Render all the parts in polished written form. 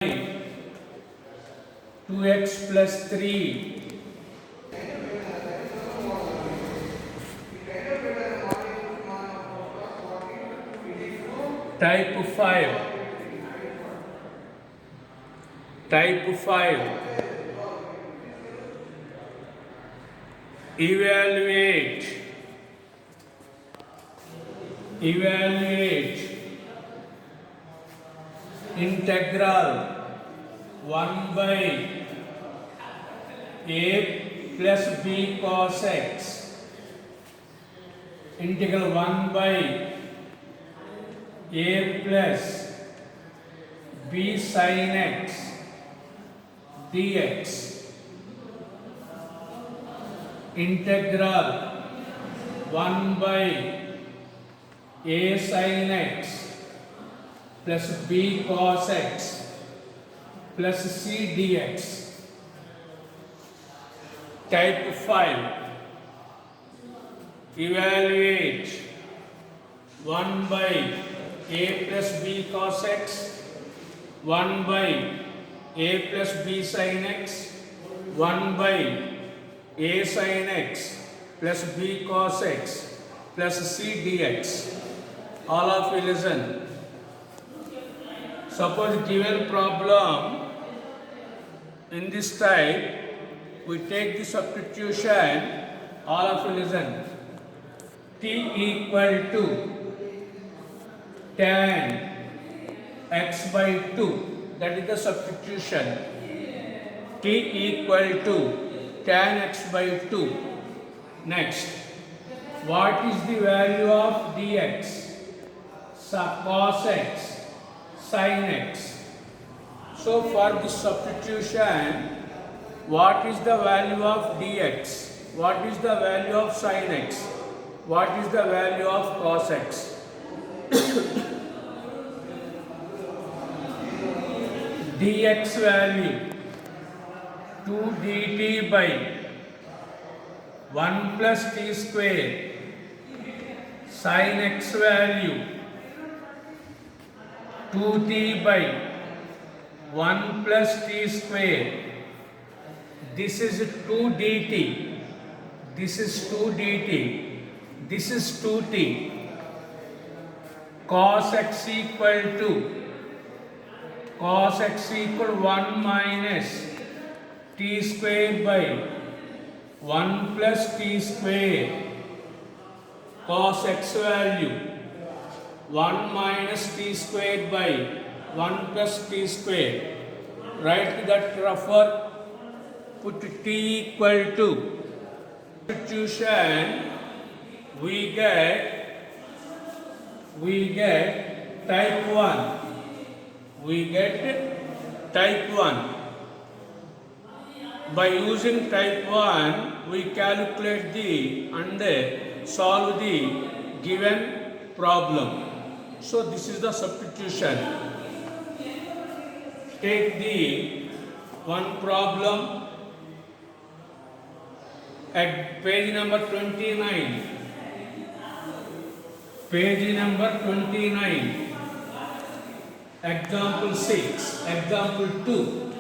2x plus 3 type 5 evaluate integral 1 by a plus b cos x, integral 1 by a plus b sin x dx, integral 1 by a sin x plus b cos x plus c dx. Type 5 evaluate 1 by a plus b cos x, 1 by a plus b sin x, 1 by a sin x plus b cos x plus c dx. All of you listen. Suppose given problem in this type, we take the substitution. All of you listen. T equal to tan x by 2, that is the substitution. T equal to tan x by 2. Next, what is the value of dx? Cos x sin x. So for this substitution, what is the value of dx? What is the value of sin x? What is the value of cos x? Dx value 2 dt by 1 plus t square, sin x value 2t by 1 plus t square. This is 2 dt, this is 2 dt, this is 2t. Cos x equal 1 minus t square by 1 plus t square. Cos x value 1 minus t square by 1 plus t square. Write that rougher. Put t equal to substitution. We get type 1. We get type 1. By using type 1, we calculate and solve the given problem. So this is the substitution. Take the one problem at page number 29. Page number 29. Example 6. Example 2.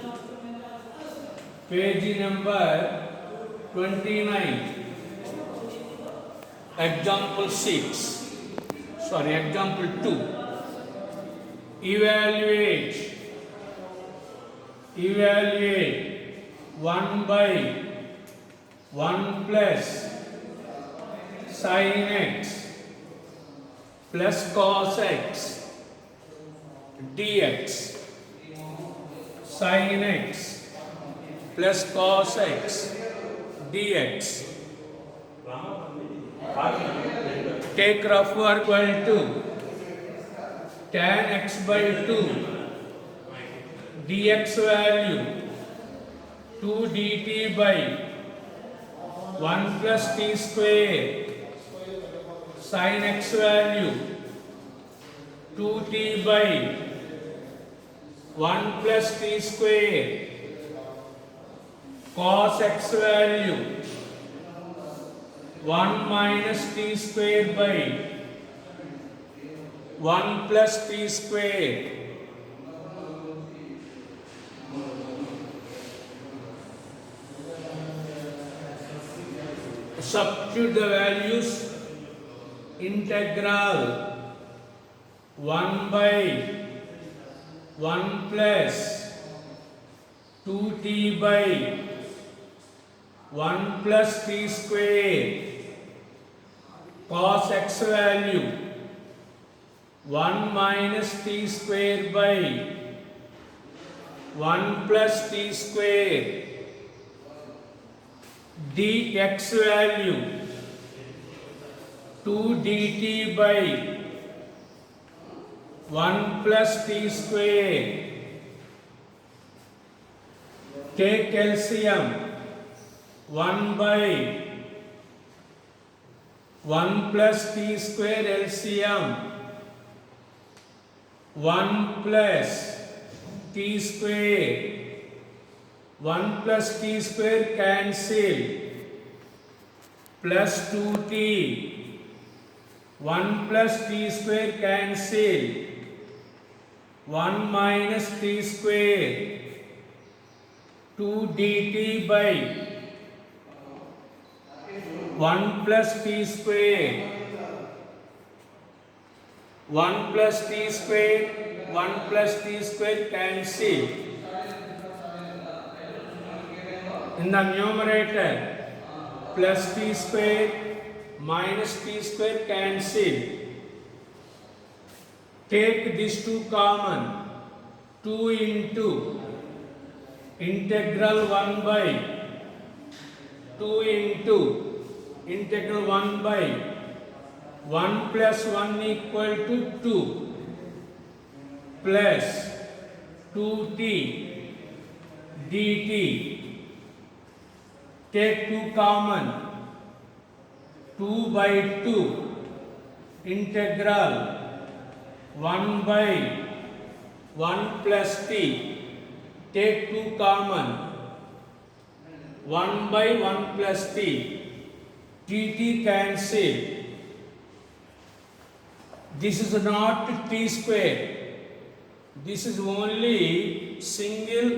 Page number 29. Example 6. Sorry, example 2. Evaluate 1 by 1 plus sin x plus cos x dx. Sin x plus cos x dx. Take rough work equal to tan x by 2 dx value 2 dt by 1 plus t square. Sin x value 2t by 1 plus t square. Cos x value 1 minus t square by 1 plus t square. substitute the values. Integral 1 by 1 plus 2t by 1 plus t square cos x value 1 minus t square by 1 plus t square dx value 2 dt by 1 plus t square. Take LCM 1 by 1 plus t square LCM 1 plus t square 1 plus t square cancel plus 2t 1 plus t square cancel 1 minus t square 2 dt by 1 plus t square 1 plus t square 1 plus t square cancel in the numerator plus t square minus t square cancel. Take these two common 2 into integral 1 by 2 into integral 1 by 1 plus 1 equal to 2 plus 2t dt. Take 2 common 2 by 2 integral 1 by 1 plus t. Take 2 common 1 by 1 plus t. dt cancel. This is not t square. This is only single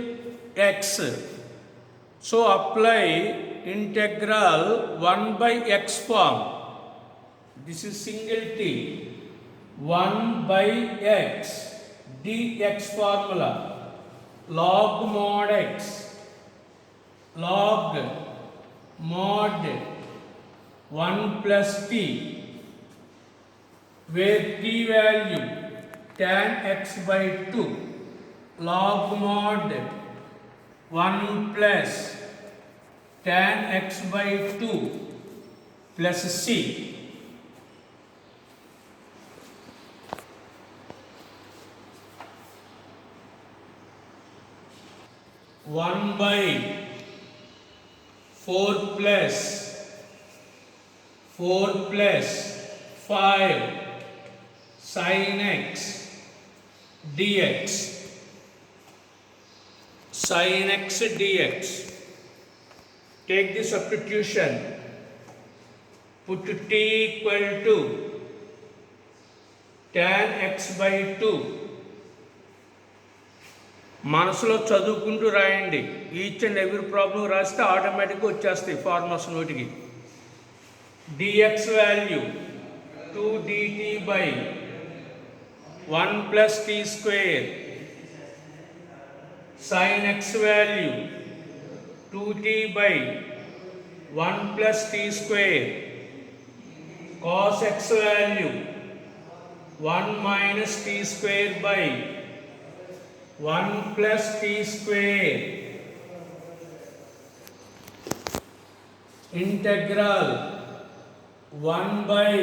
x. So apply integral 1 by x form. This is single t. 1 by x dx formula. Log mod x. Log mod 1 plus t. Where t value tan x by 2. Log mod 1 plus tan x by 2 plus c. One by 4 plus 5 sin x dx. Sin x dx. Take the substitution. Put t equal to tan x by 2. మనసులో చదువుకుంటూ రాయండి. Each and every problem రాస్తే ఆటోమేటిక్గా వచ్చేస్తాయి formulas నోటికి. dx value 2 dt by 1 plus t square. Sin x value 2t by 1 plus t square. Cos x value 1 minus t square by 1 plus t square. Integral 1 by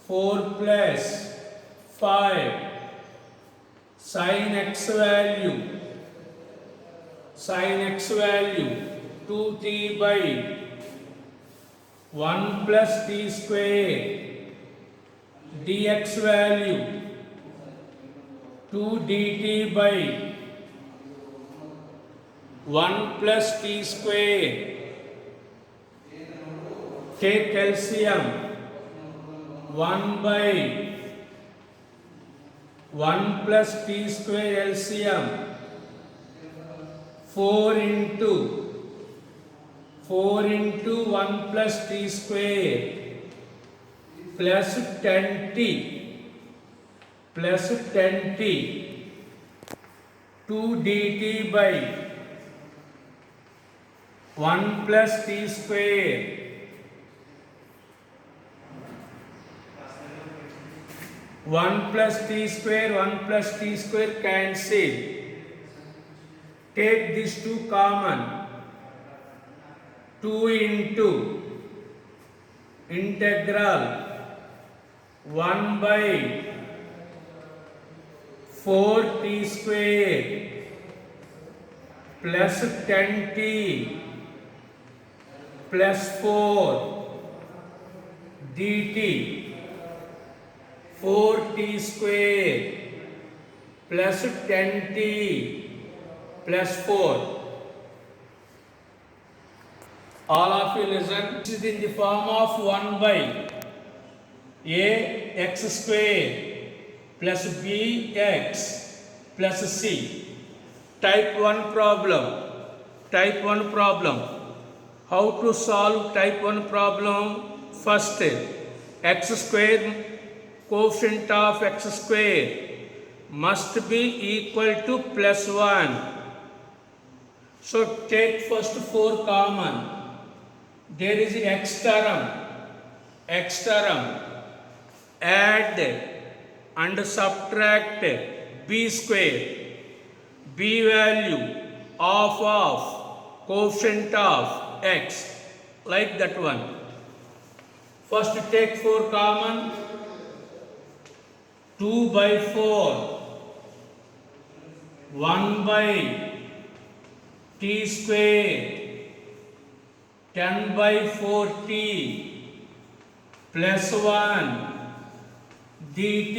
4 plus 5 sin x value 2t by 1 plus t square. dx value 2 dt by 1 plus t square. Take LCM 1 by 1 plus t square LCM 4 into 4 into 1 plus t square plus 10t plus 10t 2 dt by 1 plus t square 1 plus t square 1 plus t square cancel. Take these two common. 2 into integral 1 by 4 t square plus 10t plus 4 dt 4t square plus 10t plus 4. All of you listen. This is in the form of 1 by a x square plus b x plus c. Type 1 problem. Type 1 problem. How to solve type 1 problem? First, x square, coefficient of x square must be equal to plus 1. So take first 4 common. There is x term, add and subtract b square, b value of coefficient of x, like that one. First take 4 common, 2 by 4, 1 by t square, 10 by 4t plus 1 dt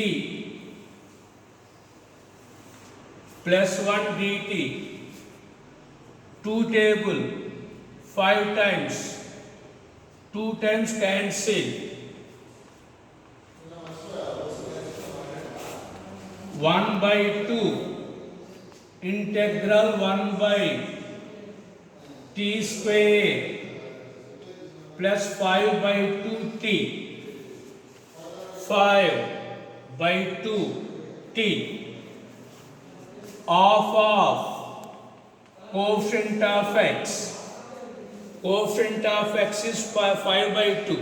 plus 1 dt. 2 table 5 times, 2 times cancel. 1 by 2 integral 1 by t square plus 5 by 2t, 5 by 2t of coefficient of x. Coefficient of x is 5 by 2.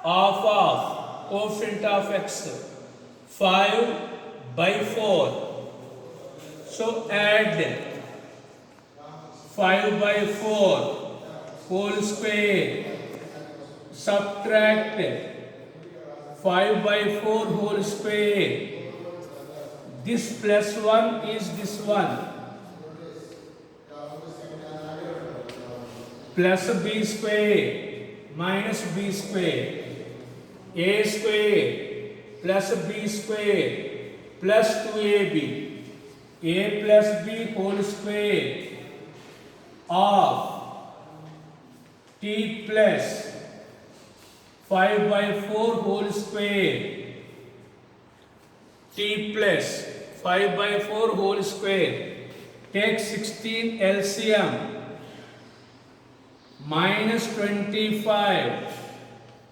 Of coefficient of x 5 by 4. So add 5 by 4 whole square, subtract 5 by 4 whole square. This plus 1 is this one, plus b square minus b square, a square plus b square plus 2ab, a plus b whole square of t plus 5 by 4 whole square, t plus 5 by 4 whole square. Take 16 LCM, minus 25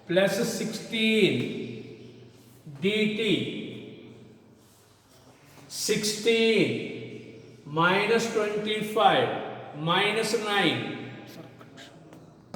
plus 16 dt, 16 minus 25 minus 9